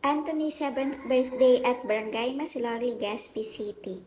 Anthony's 7th birthday at Barangay Masilog, Legazpi City.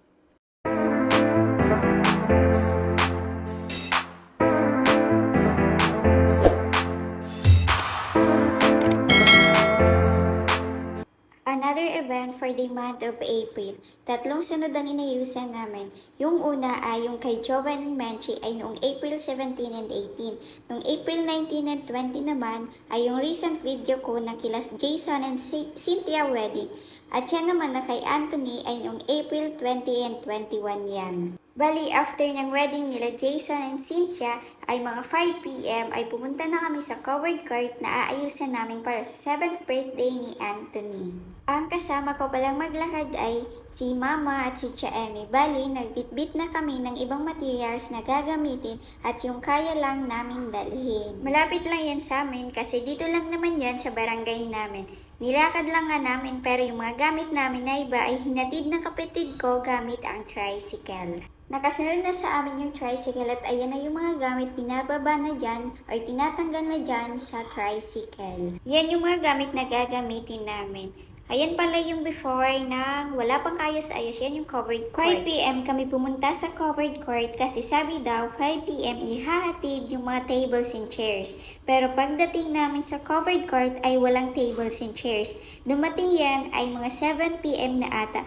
Another event for the month of April. Tatlong sunod ang inayusan namin. Yung una ay yung kay Jovan and Menchi ay noong April 17 and 18. Noong April 19 and 20 naman ay yung recent video ko na kila Jason and Cynthia wedding. At yan naman na kay Anthony ay noong April 20 and 21 yan. Bali, after ng wedding nila Jason and Cynthia ay mga 5 PM ay pumunta na kami sa covered court na aayusan namin para sa 7th birthday ni Anthony. Ang kasama ko palang maglakad ay si Mama at si Tia Emmy. Bali, nagbitbit na kami ng ibang materials na gagamitin at yung kaya lang namin dalhin. Malapit lang yan sa amin kasi dito lang naman yan sa barangay namin. Nilakad lang nga namin pero yung mga gamit namin na iba ay hinatid ng kapatid ko gamit ang tricycle. Nakasunod na sa amin yung tricycle at ayan na yung mga gamit pinababa na dyan o tinatanggal na dyan sa tricycle. Yan yung mga gamit na gagamitin namin. Ayan pala yung before na wala pang ayos-ayos. Yan yung covered court. 5 PM kami pumunta sa covered court kasi sabi daw 5 PM ihahatid yung mga tables and chairs. Pero pagdating namin sa covered court ay walang tables and chairs. Dumating yan ay mga 7 PM na ata.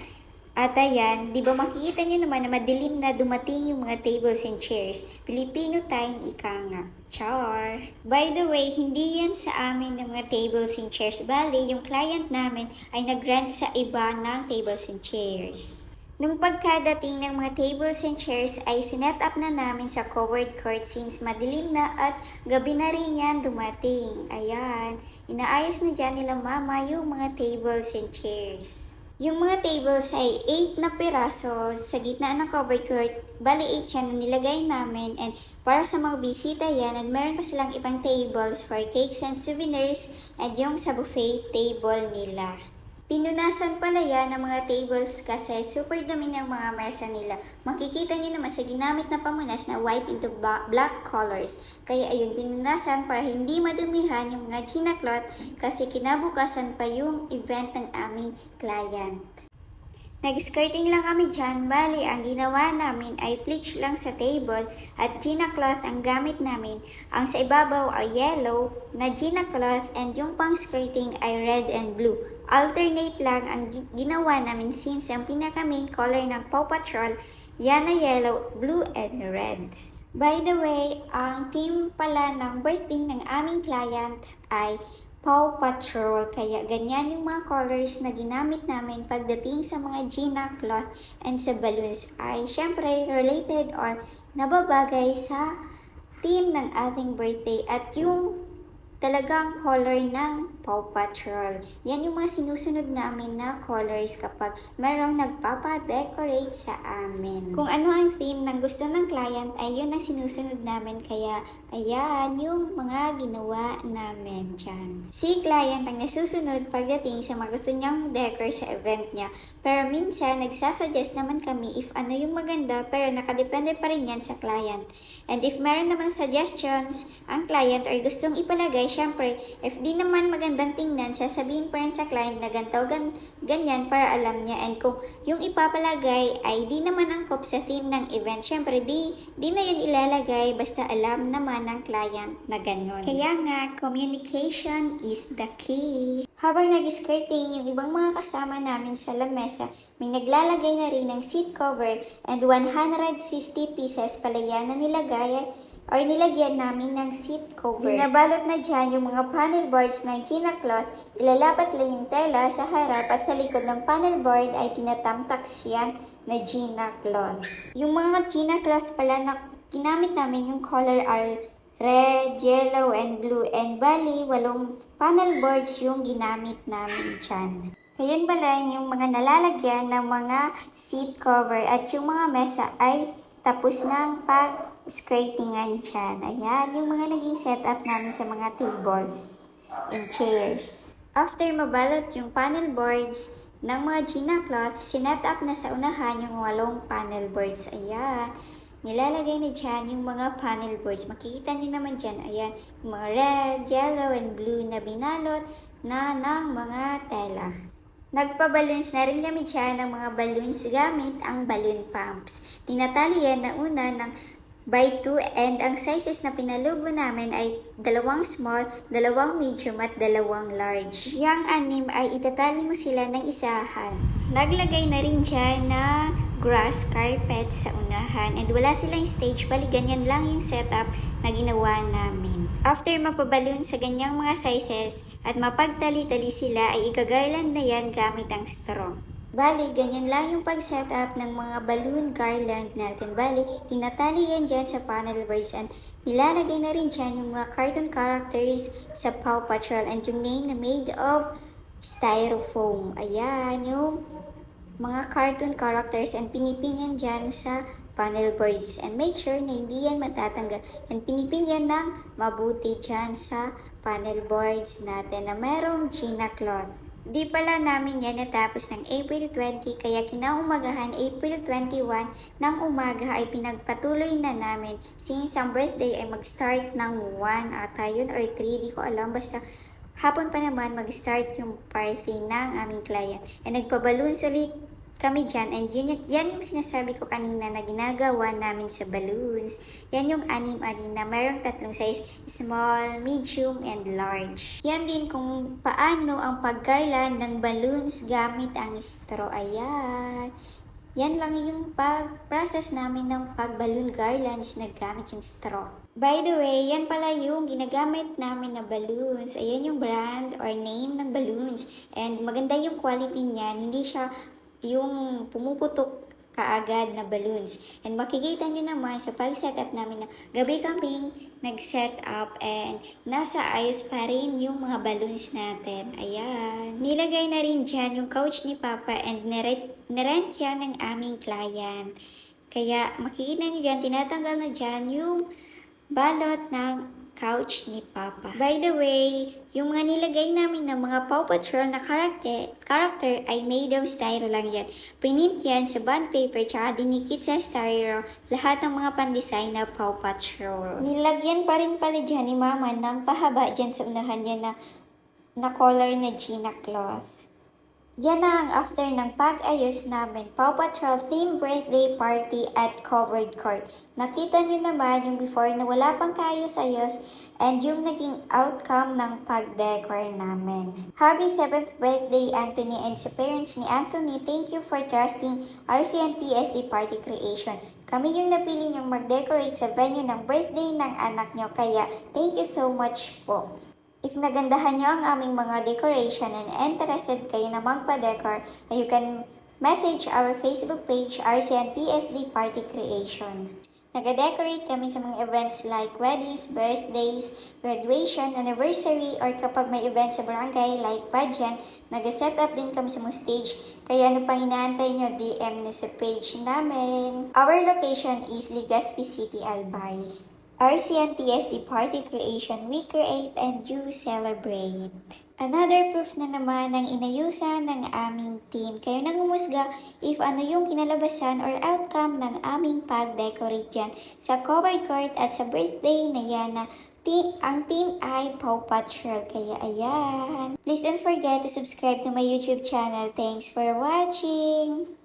At ayan, di ba makikita nyo naman na madilim na dumating yung mga tables and chairs. Filipino time, ika nga. Char! By the way, hindi yan sa amin ng mga tables and chairs. Bali, yung client namin ay nag-rent sa iba ng tables and chairs. Nung pagkadating ng mga tables and chairs ay sinet up na namin sa covered court since madilim na at gabi na rin yan dumating. Ayan, inaayos na dyan nila mama yung mga tables and chairs. Yung mga tables ay 8 na piraso sa gitna ng covered court. Bali 8 yan na nilagay namin and para sa mga bisita yan at meron pa silang ibang tables for cakes and souvenirs and yung sa buffet table nila. Pinunasan pala yan ng mga tables kasi super dumi ng mga mesa nila. Makikita nyo naman sa ginamit na pamunas na white into black colors. Kaya ayun, pinunasan para hindi madumihan yung mga Gina cloth kasi kinabukasan pa yung event ng aming client. Nag-skirting lang kami dyan, bali ang ginawa namin ay pleach lang sa table at Gina cloth ang gamit namin. Ang sa ibabaw ay yellow na Gina cloth and yung pang skirting ay red and blue. Alternate lang ang ginawa namin since ang pinaka main color ng Paw Patrol, yan na yellow, blue and red. By the way, ang theme pala ng birthday ng aming client ay Paw Patrol, kaya ganyan yung mga colors na ginamit namin pagdating sa mga Gina cloth and sa balloons ay syempre related or nababagay sa theme ng ating birthday at yung talagang color ng Paw Patrol. Yan yung mga sinusunod namin na colors kapag merong nagpapa-decorate sa amin. Kung ano ang theme ng gusto ng client ay yun ang sinusunod namin kaya ayan yung mga ginawa namin dyan. Si client ang nasusunod pagdating sa mga gusto niyang decor sa event niya. Pero minsan nagsasuggest naman kami if ano yung maganda pero nakadepende pa rin yan sa client. And if meron naman suggestions ang client or gustong ipalagay, syempre, if di naman magandang tingnan, sasabihin pa rin sa client na ganito, ganyan para alam niya. And kung yung ipapalagay ay di naman angkop sa theme ng event, syempre, di na yun ilalagay basta alam naman ng client na ganun. Kaya nga, communication is the key. Habang nag-skirting, yung ibang mga kasama namin sa lamesa, may naglalagay na rin ng seat cover and 150 pieces pala yan na nilagyan namin ng seat cover. Binabalot na dyan yung mga panel boards ng Gina cloth, ilalapat lang yung tela sa harap at sa likod ng panel board ay tinatamtaks yan na Gina cloth. Yung mga Gina cloth pala na ginamit namin yung color are red, yellow, and blue. And bali, 8 panel boards yung ginamit namin dyan. Ayun pala yung mga nalalagyan ng mga seat cover at yung mga mesa ay tapos ng pag-skirtingan dyan. Ayan, yung mga naging setup namin sa mga tables and chairs. After mabalot yung panel boards ng mga Gina cloth, sinet up na sa unahan yung 8 panel boards. Ayan. Nilalagay na dyan yung mga panel boards. Makikita nyo naman dyan, ayan, yung mga red, yellow, and blue na binalot na ng mga tela. Nagpa-balloons na rin kami dyan ng mga balloons gamit ang balloon pumps. Tinatali yan na una ng by 2 and ang sizes na pinalubo namin ay 2 small, 2 medium at 2 large. Yang 6 ay itatali mo sila ng isahan. Naglagay na rin dyan na grass carpet sa unahan and wala silang stage, bali ganyan lang yung setup na ginawa namin. After mapabaloon sa ganyang mga sizes at mapagtali-tali sila ay igagarland na yan gamit ang straw. Bali, ganyan lang yung pag-setup ng mga balloon garland natin. Bali, tinatali yan dyan sa panel boards and nilalagay na rin dyan yung mga cartoon characters sa Paw Patrol and yung name na made of styrofoam. Ayan, yung mga cartoon characters and pinipin yan dyan sa panel boards and make sure na hindi yan matatanggal and pinipin yan ng mabuti dyan sa panel boards natin na merong Gina cloth. Di pala namin yan natapos ng April 20 kaya kinaumagahan April 21 ng umaga ay pinagpatuloy na namin since ang birthday ay mag-start ng 1 ata yun or 3, di ko alam, basta hapon pa naman mag-start yung party ng aming client and nagpa-balloons ulit kami dyan and yan yung sinasabi ko kanina na ginagawa namin sa balloons. Yan yung 6 na mayroong 3 size, small, medium, and large. Yan din kung paano ang paggarland ng balloons gamit ang straw. Ayan. Yan lang yung process namin ng pag-balloon garlands na gamit yung straw. By the way, yan pala yung ginagamit namin na balloons. Ayan yung brand or name ng balloons. And maganda yung quality niyan. Hindi siya yung pumuputok kaagad na balloons. And makikita nyo naman sa pag-setup namin na gabi kaming nag-set up and nasa ayos pa rin yung mga balloons natin. Ayan. Nilagay na rin dyan yung couch ni Papa and nirent yan ng aming client. Kaya makikita nyo dyan, tinatanggal na dyan yung balot ng couch ni Papa. By the way, yung mga nilagay namin ng mga Paw Patrol na character ay made of styro lang yan. Print yan sa bond paper tsaka dinikit sa styro lahat ng mga pan-design na Paw Patrol. Nilagyan pa rin pala dyan ni Mama ng pahaba dyan sa unahan niya na color na Gina cloth. Yan na ang after ng pag-ayos namin, Paw Patrol theme birthday party at covered court. Nakita nyo naman yung before na wala pang kaayos-ayos and yung naging outcome ng pag-decor namin. Happy 7th birthday, Anthony, and sa parents ni Anthony, thank you for trusting RCNTSD Party Creation. Kami yung napili nyong mag-decorate sa venue ng birthday ng anak nyo, kaya thank you so much po. If nagandahan nyo ang aming mga decoration and interested kayo na magpa-decor, you can message our Facebook page, RCNTSD Party Creation. Nag-decorate kami sa mga events like weddings, birthdays, graduation, anniversary, or kapag may event sa barangay like pageant, nag-set up din kami sa mga stage. Kaya ano pang inaantay nyo, DM na sa page namin. Our location is Legazpi City, Albay. RCNTSD Party Creation, we create and you celebrate. Another proof na naman ng inayusan ng aming team. Kayo nang umusga if ano yung kinalabasan or outcome ng aming pag-decorate dyan sa covered court at sa birthday na yan na ang team ay Paw Patrol. Kaya ayan. Please don't forget to subscribe to my YouTube channel. Thanks for watching!